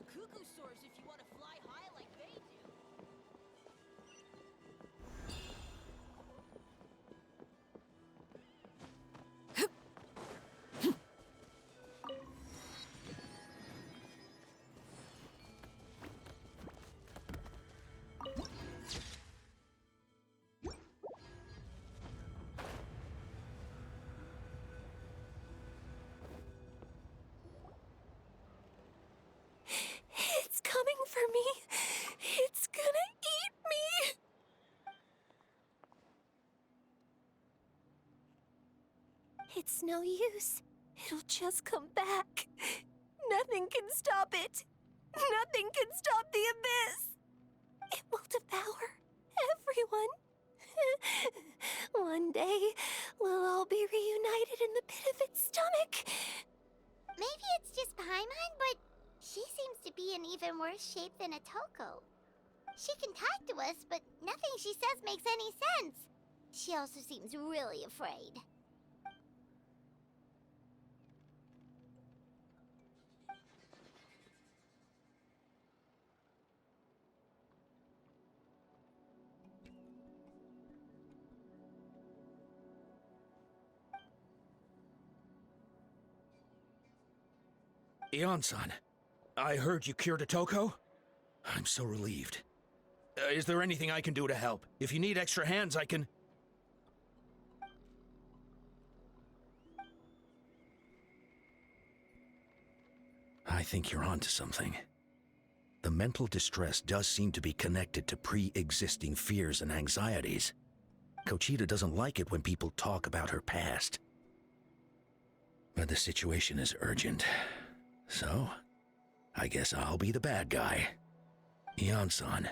the cuckoo source if you want to fly high like they do. It's coming for me. It's gonna eat me. It's no use. It'll just come back. Nothing can stop it. Nothing can stop the abyss. It will devour everyone. One day, we'll all be reunited in the pit of its stomach. Maybe it's just Paimon, but she seems to be in even worse shape than Atoko. She can talk to us, but nothing she says makes any sense. She also seems really afraid. Ion-san, I heard you cured Atoko? I'm so relieved. Is there anything I can do to help? If you need extra hands, I can... I think you're onto something. The mental distress does seem to be connected to pre-existing fears and anxieties. Kochita doesn't like it when people talk about her past. But the situation is urgent. So, I guess I'll be the bad guy. Ion-san,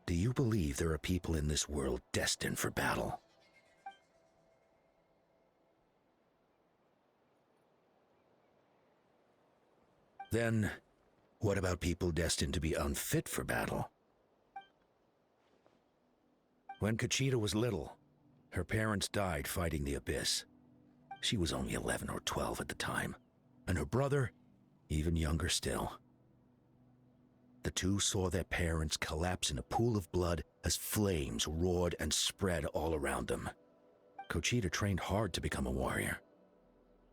do you believe there are people in this world destined for battle? Then, what about people destined to be unfit for battle? When Kochita was little, her parents died fighting the abyss. She was only 11 or 12 at the time, and her brother, even younger still. The two saw their parents collapse in a pool of blood as flames roared and spread all around them. Kochita trained hard to become a warrior,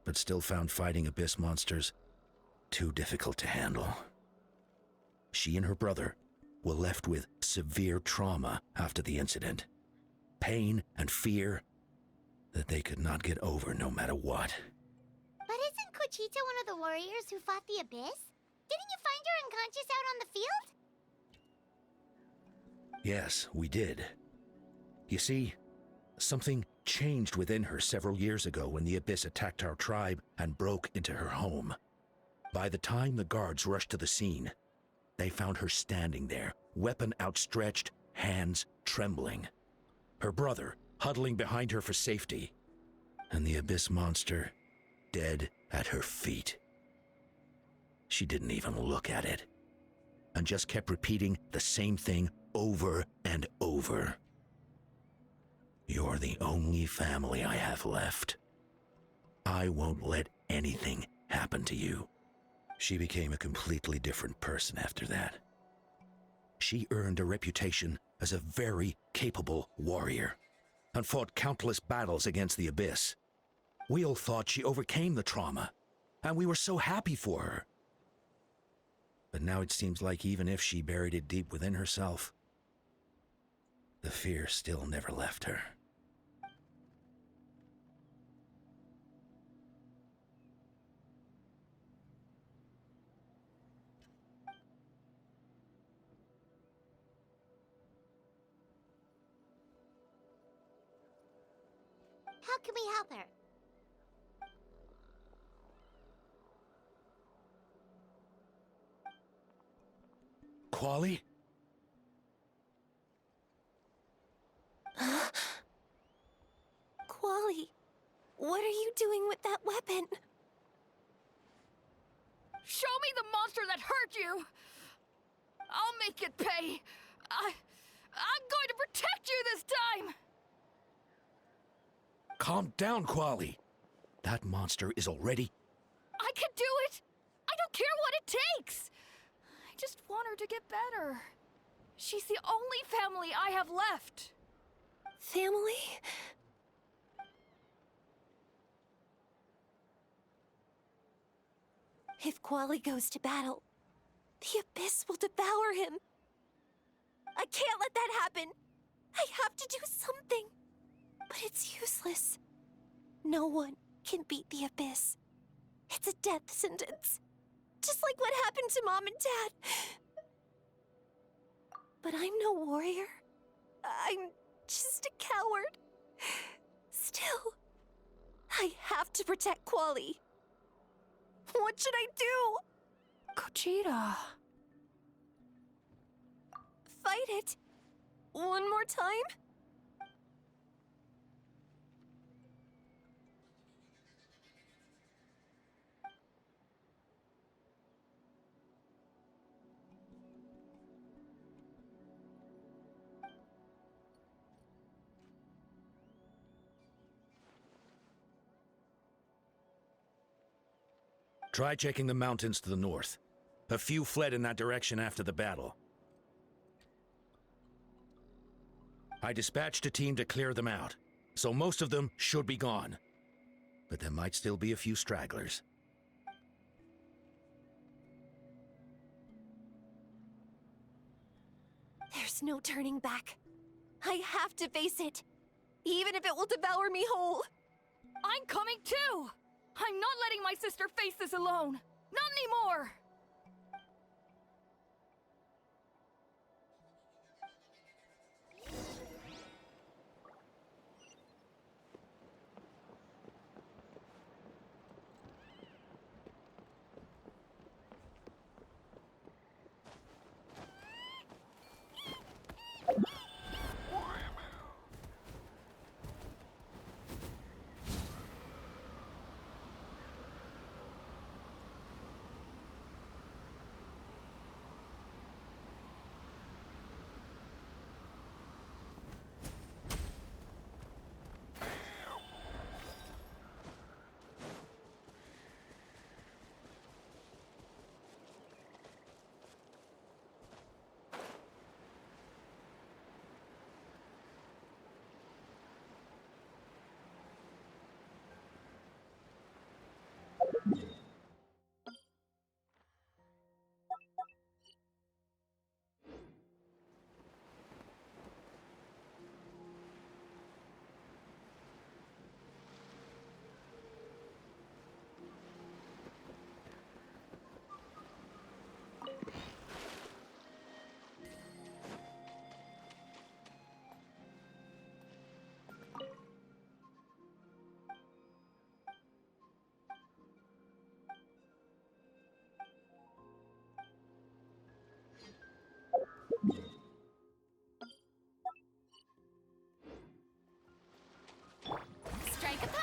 but still found fighting abyss monsters too difficult to handle. She and her brother were left with severe trauma after the incident, pain and fear that they could not get over no matter what. But isn't Kochita one of the warriors who fought the abyss? Didn't you find her unconscious out on the field? Yes, we did. You see, something changed within her several years ago when the abyss attacked our tribe and broke into her home. By the time the guards rushed to the scene, they found her standing there, weapon outstretched, hands trembling. Her brother huddling behind her for safety, and the abyss monster dead at her feet. She didn't even look at it, and just kept repeating the same thing over and over. You're the only family I have left. I won't let anything happen to you. She became a completely different person after that. She earned a reputation as a very capable warrior, and fought countless battles against the abyss. We all thought she overcame the trauma, and we were so happy for her. But now it seems like even if she buried it deep within herself, the fear still never left her. How can we help her? Quali? Quali, what are you doing with that weapon? Show me the monster that hurt you! I'll make it pay! I'm going to protect you this time! Calm down, Quali. That monster is already... I can do it! I don't care what it takes! her. She's the only family I have left. Family? If Quali goes to battle, the Abyss will devour him. I can't let that happen. I have to do something. But it's useless. No one can beat the Abyss. It's a death sentence. Just like what happened to Mom and Dad. But I'm no warrior. I'm just a coward. Still, I have to protect Quali. What should I do? Gogeta. Fight it. One more time? Try checking the mountains to the north. A few fled in that direction after the battle. I dispatched a team to clear them out, so most of them should be gone. But there might still be a few stragglers. There's no turning back. I have to face it, even if it will devour me whole. I'm coming too! I'm not letting my sister face this alone! Not anymore! Strike a pose!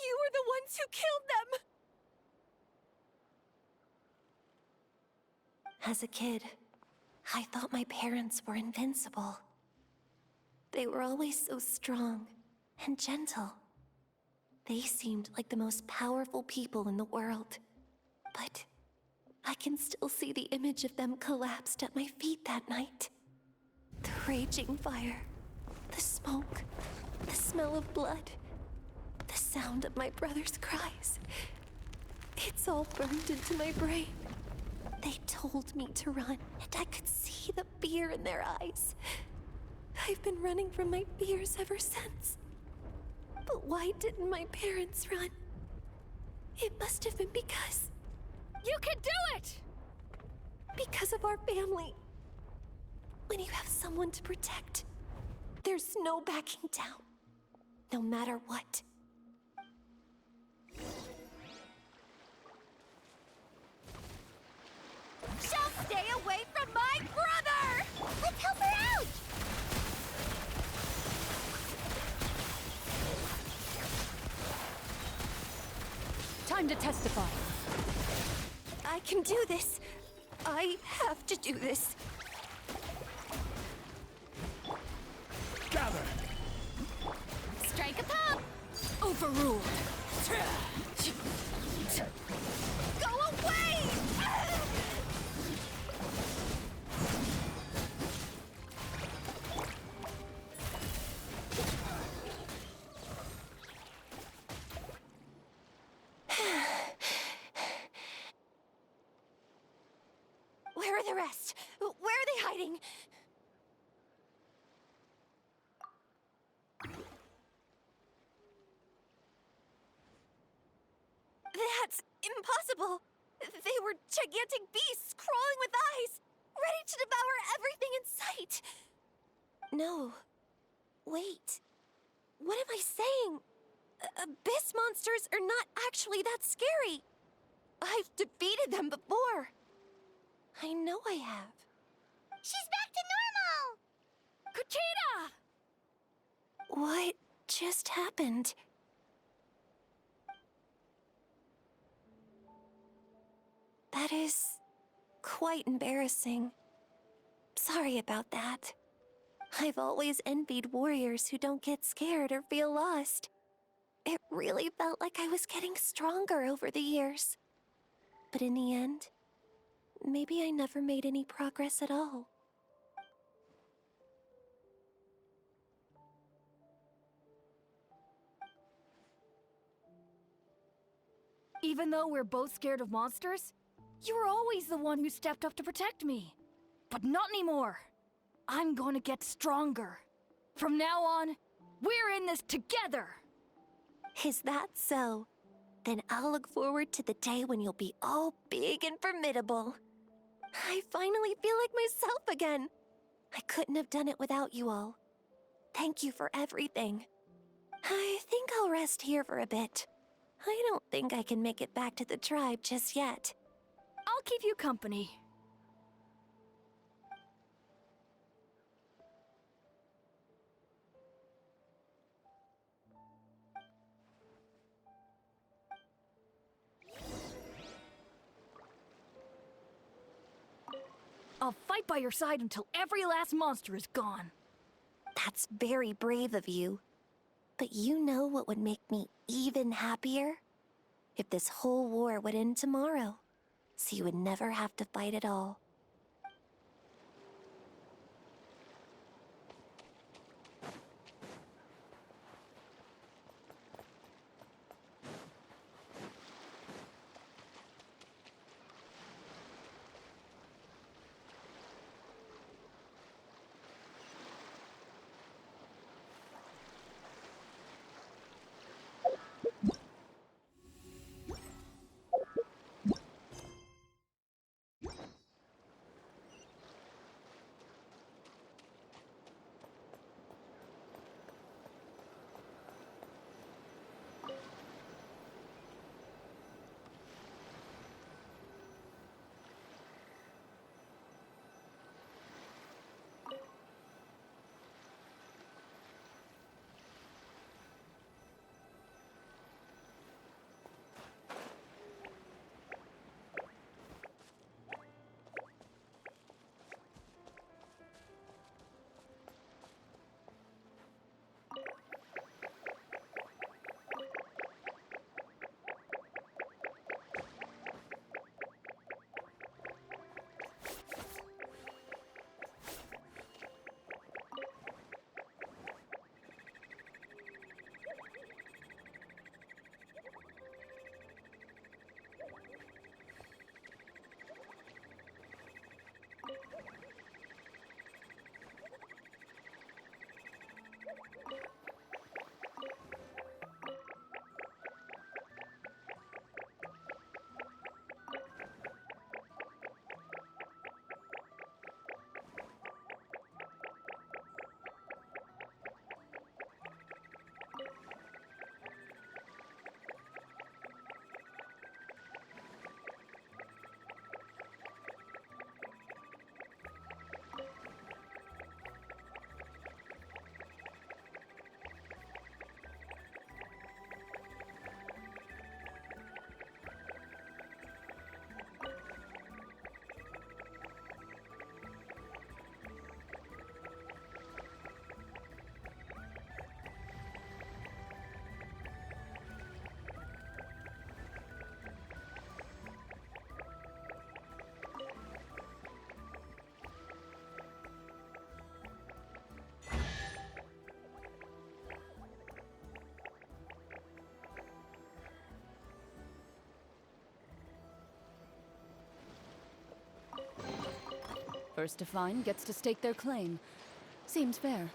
You were the ones who killed them! As a kid, I thought my parents were invincible. They were always so strong and gentle. They seemed like the most powerful people in the world. But I can still see the image of them collapsed at my feet that night. The raging fire, the smoke, the smell of blood, the sound of my brother's cries. It's all burned into my brain. They told me to run, and I could see the fear in their eyes. I've been running from my fears ever since. But why didn't my parents run? It must have been because... You can do it! Because of our family. When you have someone to protect, there's no backing down. no matter what. Just stay away from my brother! Let's help her out! Time to testify. I can do this. I have to do this. Gather! Strike a pop! Overruled. Go away! Where are the rest? Where are they hiding? That's impossible! They were gigantic beasts crawling with eyes, ready to devour everything in sight! No. Wait. What am I saying? Abyss monsters are not actually that scary. I've defeated them before. I know I have. She's back to normal! Kuchita! What just happened? That is quite embarrassing. Sorry about that. I've always envied warriors who don't get scared or feel lost. It really felt like I was getting stronger over the years. But in the end, maybe I never made any progress at all. Even though we're both scared of monsters, you were always the one who stepped up to protect me. But not anymore. I'm going to get stronger. From now on, we're in this together. Is that so? Then I'll look forward to the day when you'll be all big and formidable. I finally feel like myself again. I couldn't have done it without you all. Thank you for everything. I think I'll rest here for a bit. I don't think I can make it back to the tribe just yet. I'll keep you company. I'll fight by your side until every last monster is gone. That's very brave of you. But you know what would make me even happier? If this whole war would end tomorrow, so you would never have to fight at all. First to find gets to stake their claim. Seems fair.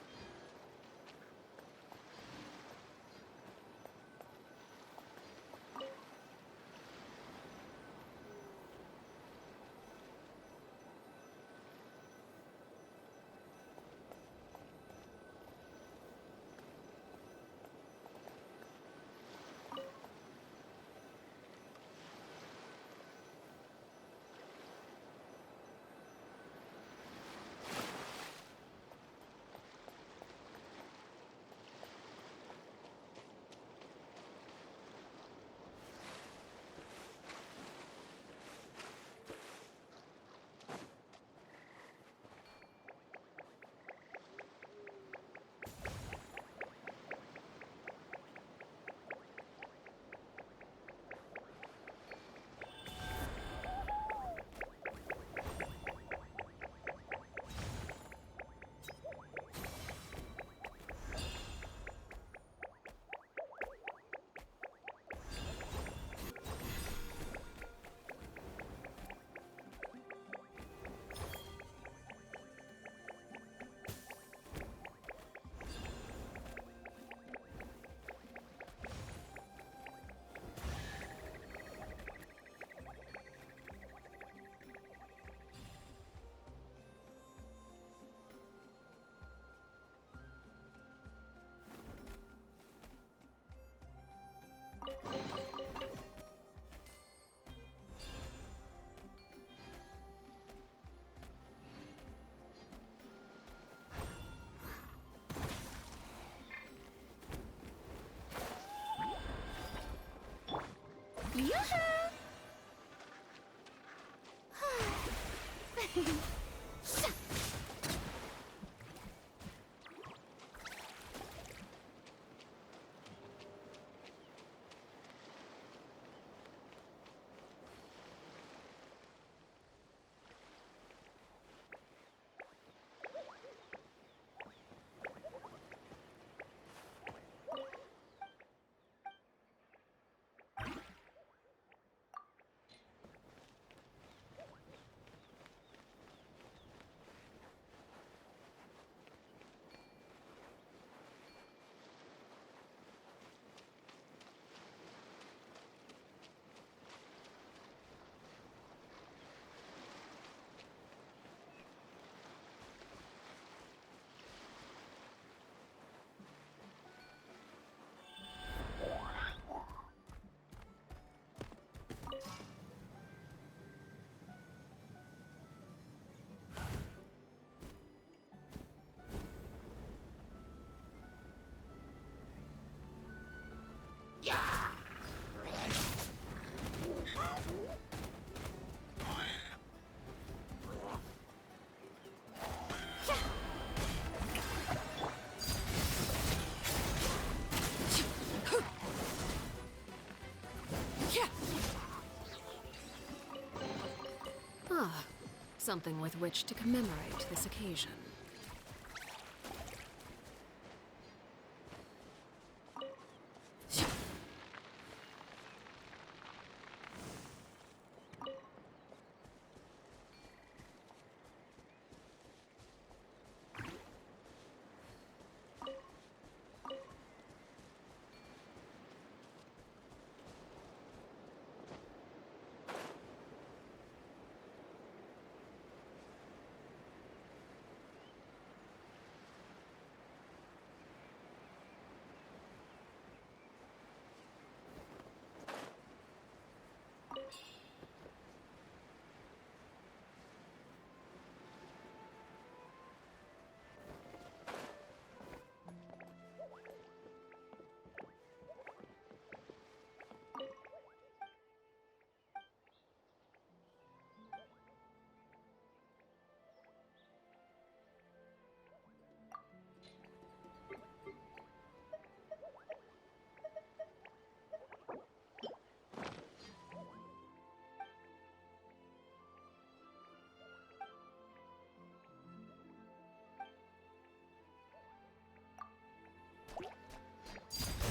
Something with which to commemorate this occasion.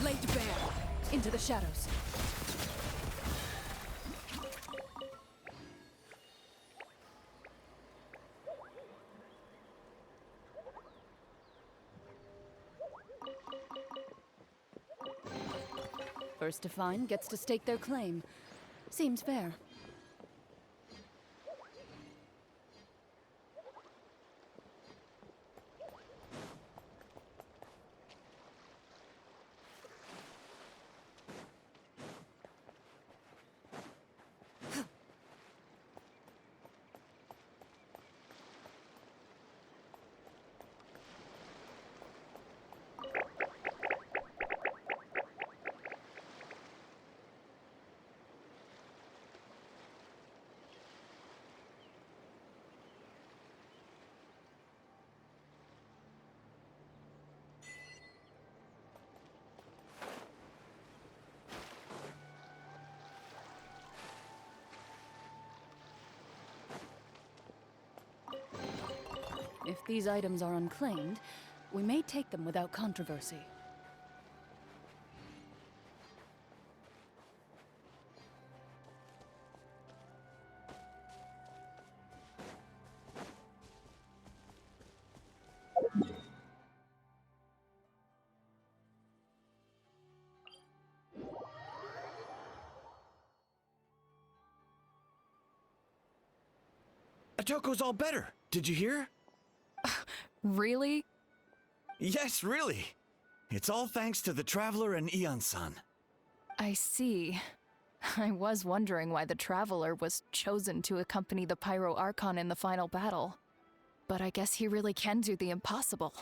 Laid bare into the shadows. First to find gets to stake their claim. Seems fair. If these items are unclaimed, we may take them without controversy. Atoko's all better. Did you hear? Really? Yes, really. It's all thanks to the Traveler and Ion-san. I see. I was wondering why the Traveler was chosen to accompany the Pyro Archon in the final battle. But I guess he really can do the impossible.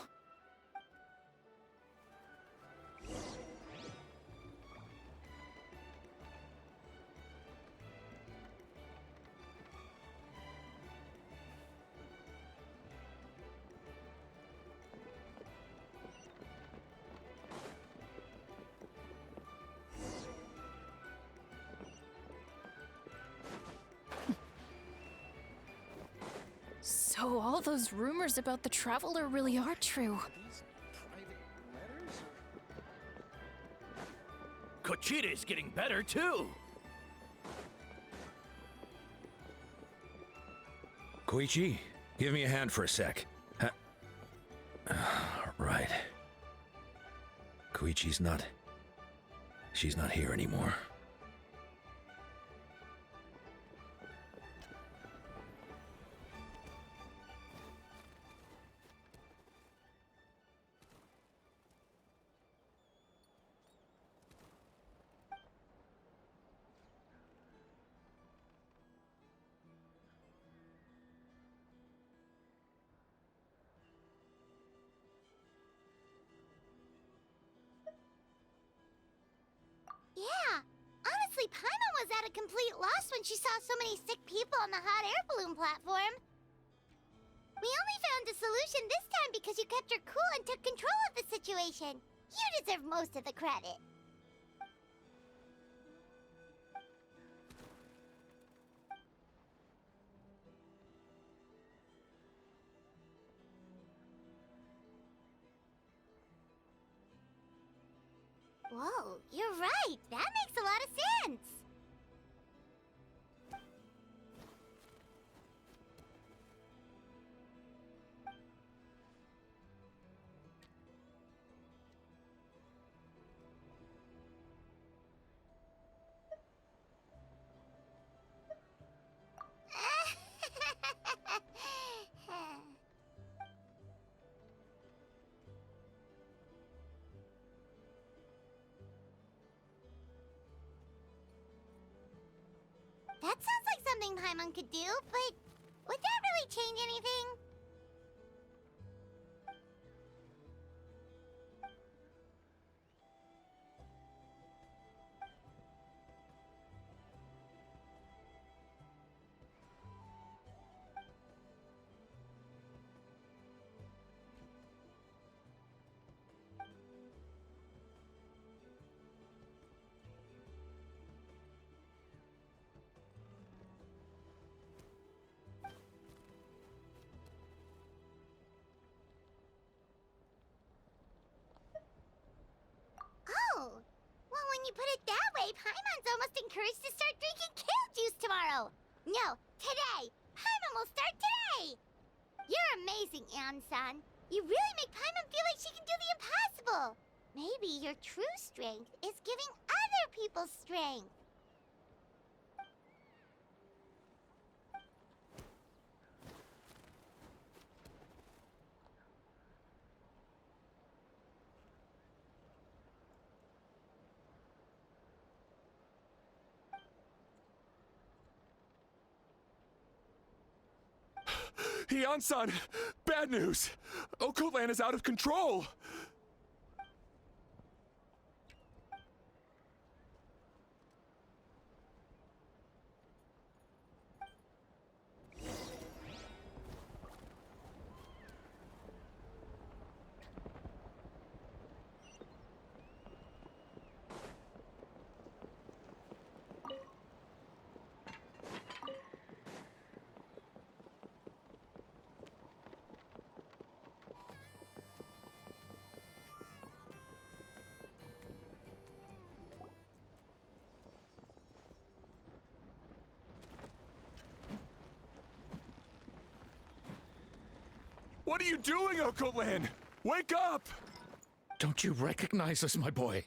So all those rumors about the Traveler really are true. Kochida's getting better too. Koichi, give me a hand for a sec. Right. Koichi's not... She's not here anymore. Yeah, honestly, Paimon was at a complete loss when she saw so many sick people on the hot air balloon platform. We only found a solution this time because you kept your cool and took control of the situation. You deserve most of the credit. Whoa, you're right. That makes a lot of sense. That sounds like something Paimon could do, but would that really change anything? Oh, well, when you put it that way, Paimon's almost encouraged to start drinking kale juice tomorrow. No, today. Paimon will start today. You're amazing, Ann-san. You really make Paimon feel like she can do the impossible. Maybe your true strength is giving others other people's strength. Hian-san! Bad news! Occult Land is out of control! What are you doing, Occult Land? Wake up! Don't you recognize us, my boy?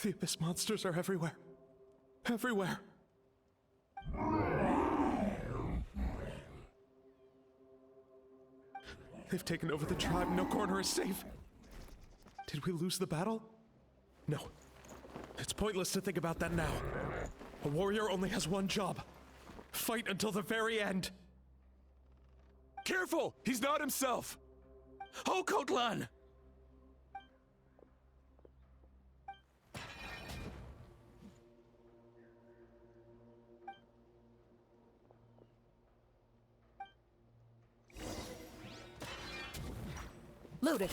The Abyss monsters are everywhere. Everywhere. They've taken over the tribe. No corner is safe. Did we lose the battle? No. It's pointless to think about that now. A warrior only has one job. Fight until the very end. Careful! He's not himself! Occult Land! Looted.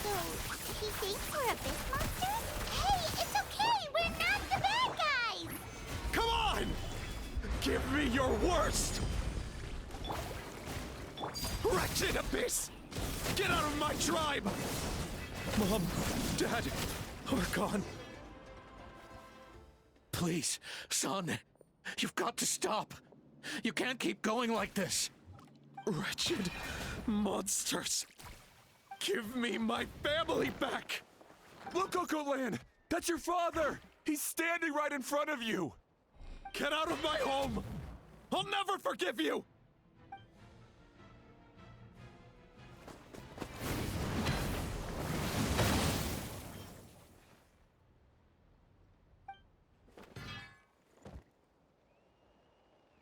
So, he thinks we're Abyss monsters? Hey, it's okay! We're not the bad guys! Come on! Give me your worst! Wretched Abyss! Get out of my tribe! Mom, Dad, are gone. Please, son, you've got to stop. You can't keep going like this. Wretched monsters! Give me my family back! Look, Occult Land! That's your father! He's standing right in front of you! Get out of my home! I'll never forgive you!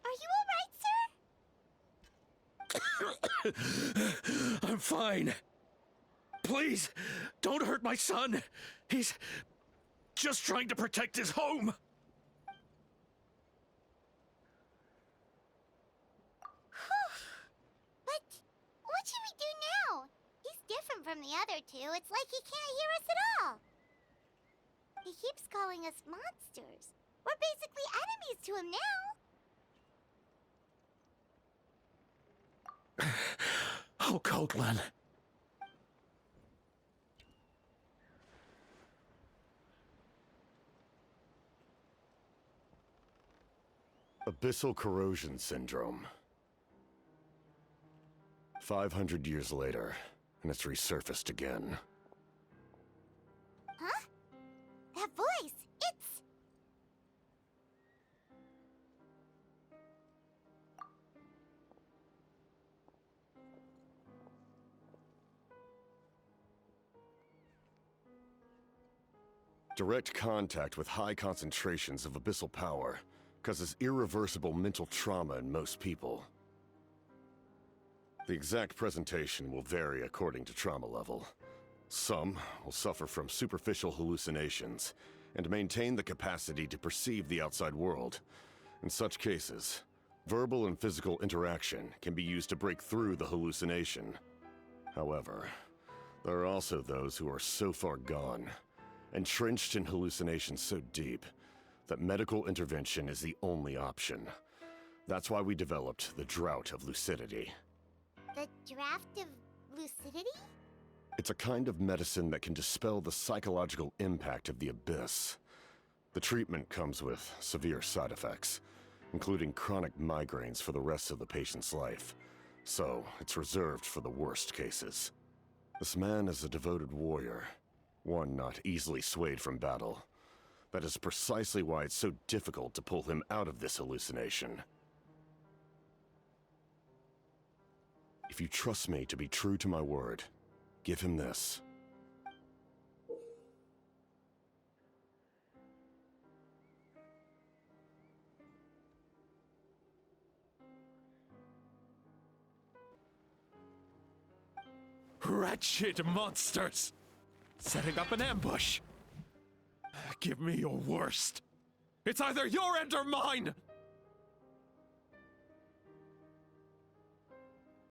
Are you alright, sir? I'm fine. Please, don't hurt my son. He's just trying to protect his home. But what should we do now? He's different from the other two. It's like he can't hear us at all. He keeps calling us monsters. We're basically enemies to him now. Occult Land. Abyssal corrosion syndrome. 500 years later, and it's resurfaced again. Huh? That voice! It's... Direct contact with high concentrations of abyssal power causes irreversible mental trauma in most people. The exact presentation will vary according to trauma level. Some will suffer from superficial hallucinations and maintain the capacity to perceive the outside world. In such cases, verbal and physical interaction can be used to break through the hallucination. However, there are also those who are so far gone, entrenched in hallucinations so deep, that medical intervention is the only option. That's why we developed the Drought of Lucidity. The draft of lucidity? It's a kind of medicine that can dispel the psychological impact of the Abyss. The treatment comes with severe side effects, including chronic migraines for the rest of the patient's life. So, it's reserved for the worst cases. This man is a devoted warrior, one not easily swayed from battle. That is precisely why it's so difficult to pull him out of this hallucination. If you trust me to be true to my word, give him this. Wretched monsters! Setting up an ambush! Give me your worst. It's either your end or mine!